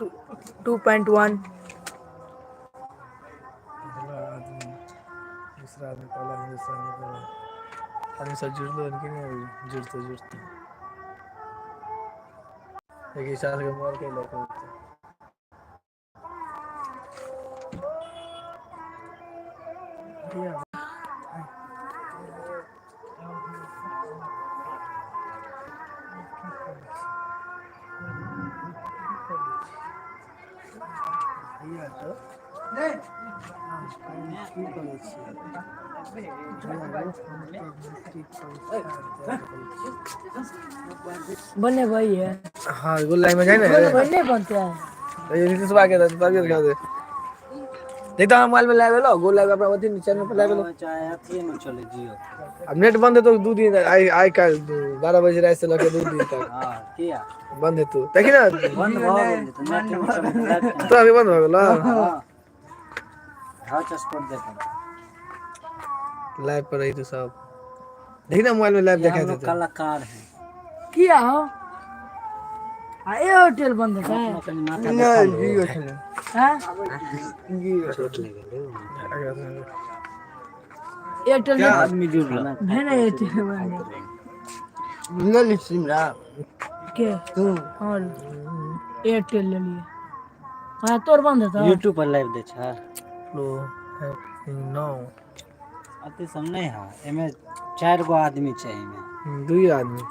2.1 दूसरा आदमी पहला हिंदुस्तान में आदमी सब जुड़ लो इनके नहीं जुड़ते एक ही साल के मोर के लोग बने भाई है। हाँ गोल लाइन में जाए ना बने बनते हैं ये नीतीश बाग के तबियत क्या दे देखता हम मोबाइल में लाइव लो गोल लाइव अपना वती चैनल पर लाइव लो चाहे अथी में चले जियो अब नेट बंद है तो 2 दिन आई कल 12 बजे रात से लेके 2 दिन तक हां किया बंद है तू देखी ना बंद हो गेल तो नेट में चले तो अभी बंद हो गेल हां हॉटस्पॉट देखो लाइव पर रही तो सब देखी ना मोबाइल में लाइव दिखाई हम लोग देते कलाकार हैं किया हो एयरटेल बंद है नहीं जियो चले हां एयरटेल क्या आदमी जुड़ रहा है ना एयरटेल बंद नहीं सिमरा के तू और एयरटेल ले लिए हां तोर बंद है YouTube पर लाइव दे छा लो नो अति सब नहीं है एमे 4 गो आदमी चाहिए दू आदमी